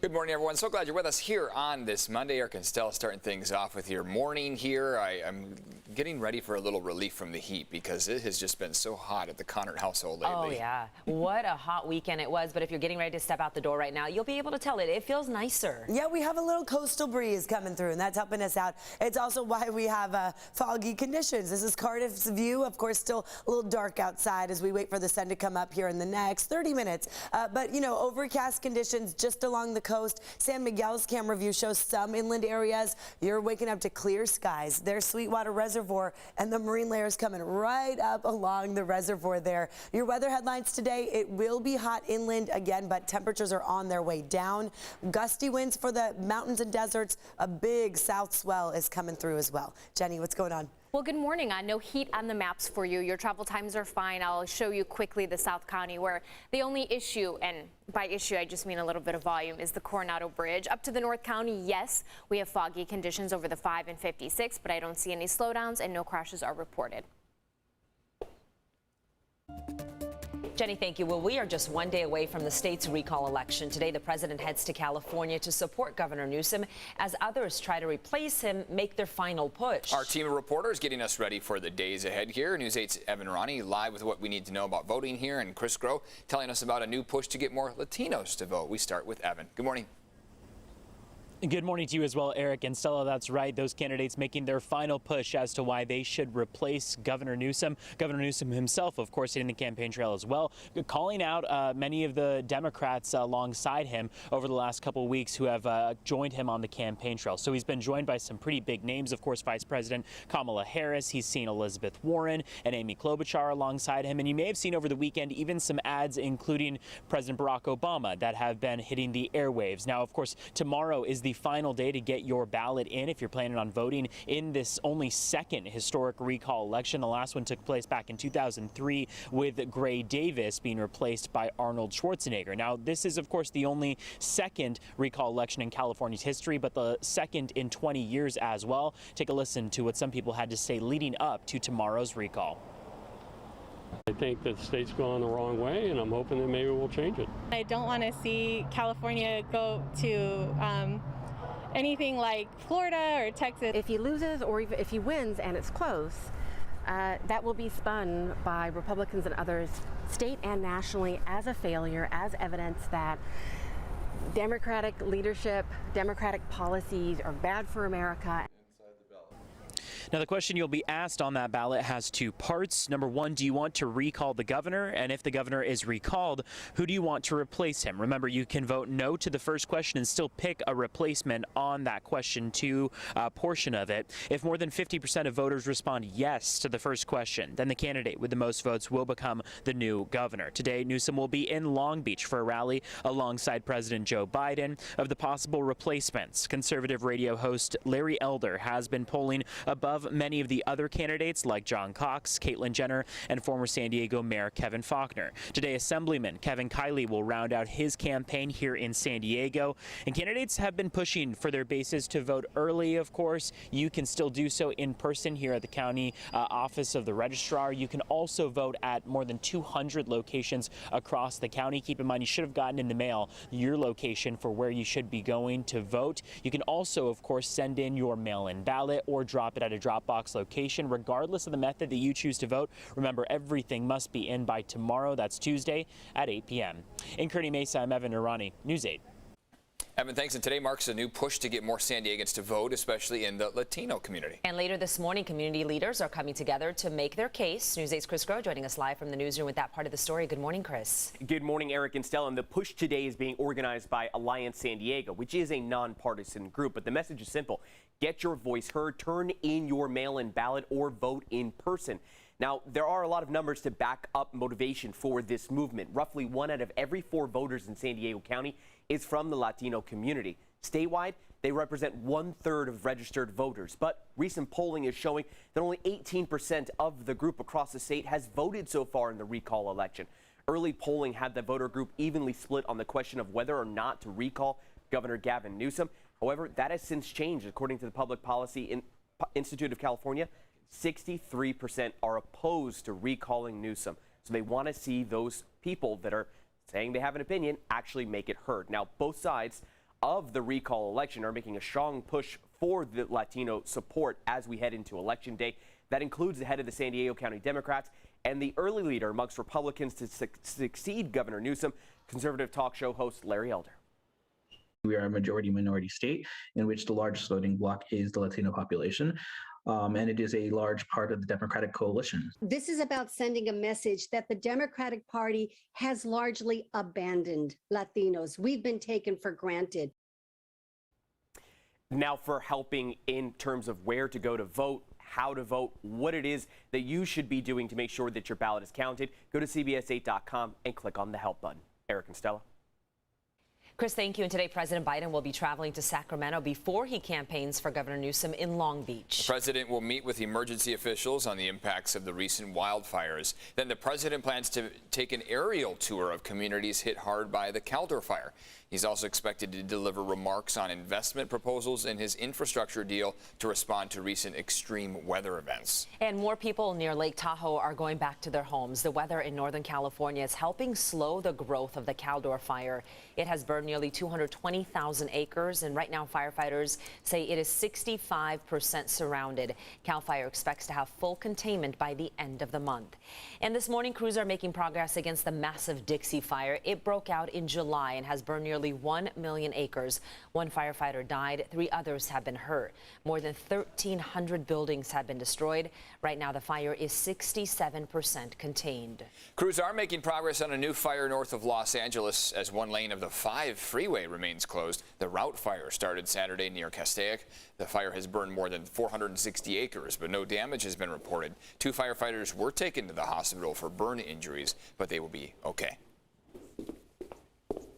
Good morning, everyone. So glad you're with us here on this Monday. Eric and Stella starting things off with your morning here. I'm getting ready for a little relief from the heat because it has just been so hot at the Connert household lately. Oh, yeah. What a hot weekend it was. But if you're getting ready to step out the door right now, you'll be able to tell it. It feels nicer. Yeah, we have a little coastal breeze coming through, and that's helping us out. It's also why we have foggy conditions. This is Cardiff's view. Of course, still a little dark outside as we wait for the sun to come up here in the next 30 minutes. But, you know, overcast conditions just along the coast. San Miguel's camera view shows some inland areas. You're waking up to clear skies. There's Sweetwater Reservoir and the marine layers coming right up along the reservoir there. Your weather headlines today, it will be hot inland again, but temperatures are on their way down. Gusty winds for the mountains and deserts. A big south swell is coming through as well. Jenny, what's going on? Well, good morning. No heat on the maps for you. Your travel times are fine. I'll show you quickly the South County where the only issue, and by issue I just mean a little bit of volume, is the Coronado Bridge. Up to the North County, yes, we have foggy conditions over the 5 and 56, but I don't see any slowdowns and no crashes are reported. Jenny, thank you. Well, we are just one day away from the state's recall election. Today, the president heads to California to support Governor Newsom as others try to replace him, make their final push. Our team of reporters getting us ready for the days ahead here. News 8's Evan Ronnie live with what we need to know about voting here, and Chris Groh telling us about a new push to get more Latinos to vote. We start with Evan. Good morning. Good morning to you as well, Eric and Stella. That's right. Those candidates making their final push as to why they should replace Governor Newsom. Governor Newsom himself, of course, hitting the campaign trail as well, calling out many of the Democrats alongside him over the last couple of weeks who have joined him on the campaign trail. So he's been joined by some pretty big names, of course, Vice President Kamala Harris. He's seen Elizabeth Warren and Amy Klobuchar alongside him. And you may have seen over the weekend even some ads, including President Barack Obama, that have been hitting the airwaves. Now, of course, tomorrow is the final day to get your ballot in if you're planning on voting in this only second historic recall election. The last one took place back in 2003 with Gray Davis being replaced by Arnold Schwarzenegger. Now, this is, of course, the only second recall election in California's history, but the second in 20 years as well. Take a listen to what some people had to say leading up to tomorrow's recall. I think that the state's going the wrong way, and I'm hoping that maybe we'll change it. I don't want to see California go to anything like Florida or Texas. If he loses or if he wins and it's close, that will be spun by Republicans and others, state and nationally, as a failure, as evidence that Democratic leadership, Democratic policies are bad for America. Now, the question you'll be asked on that ballot has two parts. Number one, do you want to recall the governor? And if the governor is recalled, who do you want to replace him? Remember, you can vote no to the first question and still pick a replacement on that question two portion of it. If more than 50% of voters respond yes to the first question, then the candidate with the most votes will become the new governor. Today, Newsom will be in Long Beach for a rally alongside President Joe Biden. Of the possible replacements, conservative radio host Larry Elder has been polling above many of the other candidates like John Cox, Caitlyn Jenner, and former San Diego Mayor Kevin Faulconer. Today, Assemblyman Kevin Kiley will round out his campaign here in San Diego. And candidates have been pushing for their bases to vote early, of course. You can still do so in person here at the county office of the registrar. You can also vote at more than 200 locations across the county. Keep in mind, you should have gotten in the mail your location for where you should be going to vote. You can also, of course, send in your mail-in ballot or drop it at a Dropbox location, regardless of the method that you choose to vote. Remember, everything must be in by tomorrow. That's Tuesday at 8 p.m. In Kearney Mesa, I'm Evan Irani, News 8. Evan, thanks. And today marks a new push to get more San Diegans to vote, especially in the Latino community. And later this morning, community leaders are coming together to make their case. News 8's Chris Groh joining us live from the newsroom with that part of the story. Good morning, Chris. Good morning, Eric and Stella. And the push today is being organized by Alliance San Diego, which is a nonpartisan group. But the message is simple. Get your voice heard, turn in your mail-in ballot, or vote in person. Now, there are a lot of numbers to back up motivation for this movement. Roughly 1 out of every 4 voters in San Diego County is from the Latino community. Statewide, they represent 1/3 of registered voters. But recent polling is showing that only 18% of the group across the state has voted so far in the recall election. Early polling had the voter group evenly split on the question of whether or not to recall Governor Gavin Newsom. However, that has since changed. According to the Public Policy Institute of California, 63% are opposed to recalling Newsom. So they want to see those people that are saying they have an opinion actually make it heard. Now, both sides of the recall election are making a strong push for the Latino support as we head into Election Day. That includes the head of the San Diego County Democrats and the early leader amongst Republicans to succeed Governor Newsom, conservative talk show host Larry Elder. We are a majority-minority state in which the largest voting bloc is the Latino population, and it is a large part of the Democratic coalition. This is about sending a message that the Democratic Party has largely abandoned Latinos. We've been taken for granted. Now for helping in terms of where to go to vote, how to vote, what it is that you should be doing to make sure that your ballot is counted, go to CBS8.com and click on the help button. Eric and Stella. Chris, thank you. And today, President Biden will be traveling to Sacramento before he campaigns for Governor Newsom in Long Beach. The president will meet with emergency officials on the impacts of the recent wildfires. Then the president plans to take an aerial tour of communities hit hard by the Caldor fire. He's also expected to deliver remarks on investment proposals in his infrastructure deal to respond to recent extreme weather events. And more people near Lake Tahoe are going back to their homes. The weather in Northern California is helping slow the growth of the Caldor fire. It has burned nearly 220,000 acres, and right now firefighters say it is 65% surrounded. CAL FIRE expects to have full containment by the end of the month. And this morning, crews are making progress against the massive Dixie fire. It broke out in July and has burned nearly 1 million acres. One firefighter died, 3 others have been hurt. More than 1,300 buildings have been destroyed. Right now, the fire is 67% contained. Crews are making progress on a new fire north of Los Angeles as one lane of the 5 freeway remains closed. The Wildfire started Saturday near Castaic. The fire has burned more than 460 acres, but no damage has been reported. 2 firefighters were taken to the hospital for burn injuries, but they will be okay.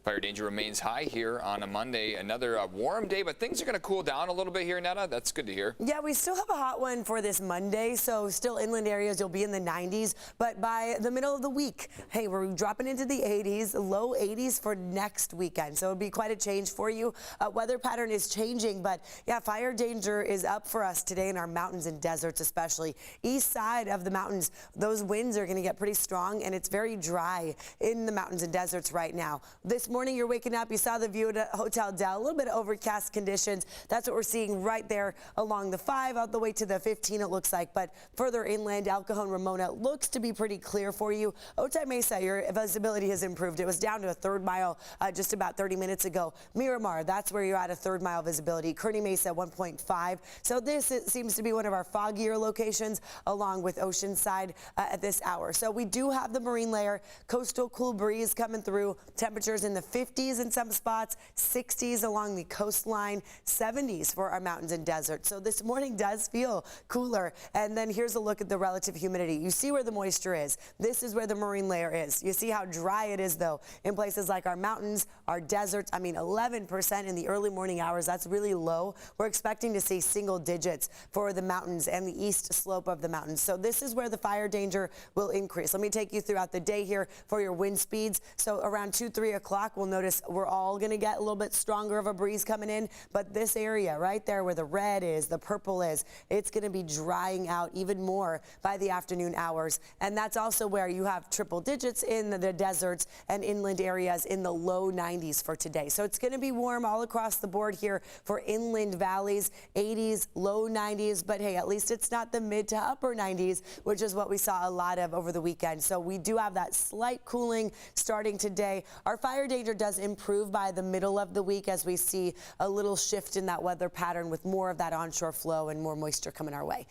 Fire danger remains high here on a Monday. Another warm day, but things are going to cool down a little bit here, Netta. That's good to hear. Yeah, we still have a hot one for this Monday, so still inland areas, you'll be in the 90s. But by the middle of the week, hey, we're dropping into the 80s, low 80s for next weekend. So it'll be quite a change for you. Weather pattern is changing, but yeah, fire danger is up for us today in our mountains and deserts, especially. East side of the mountains, those winds are going to get pretty strong, and it's very dry in the mountains and deserts right now. This morning, you're waking up, you saw the view at Hotel Del, a little bit of overcast conditions. That's what we're seeing right there along the 5 out the way to the 15, it looks like. But further inland, El Cajon, Ramona looks to be pretty clear for you. Otay Mesa, your visibility has improved. It was down to a 3rd mile just about 30 minutes ago. Miramar, that's where you're at a 3rd mile visibility. Kearney Mesa, 1.5. So this seems to be one of our foggier locations along with Oceanside at this hour. So we do have the marine layer, coastal cool breeze coming through, temperatures in the 50s in some spots, 60s along the coastline, 70s for our mountains and deserts. So this morning does feel cooler. And then here's a look at the relative humidity. You see where the moisture is. This is where the marine layer is. You see how dry it is, though, in places like our mountains, our deserts. I mean, 11% in the early morning hours. That's really low. We're expecting to see single digits for the mountains and the east slope of the mountains. So this is where the fire danger will increase. Let me take you throughout the day here for your wind speeds. So around 2, 3 o'clock, we'll notice we're all going to get a little bit stronger of a breeze coming in, but this area right there where the red is, the purple is, it's going to be drying out even more by the afternoon hours. And that's also where you have triple digits in the deserts and inland areas in the low 90s for today. So it's going to be warm all across the board here for inland valleys, 80s, low 90s, but hey, at least it's not the mid to upper 90s, which is what we saw a lot of over the weekend. So we do have that slight cooling starting today. Our fire danger does improve by the middle of the week as we see a little shift in that weather pattern with more of that onshore flow and more moisture coming our way.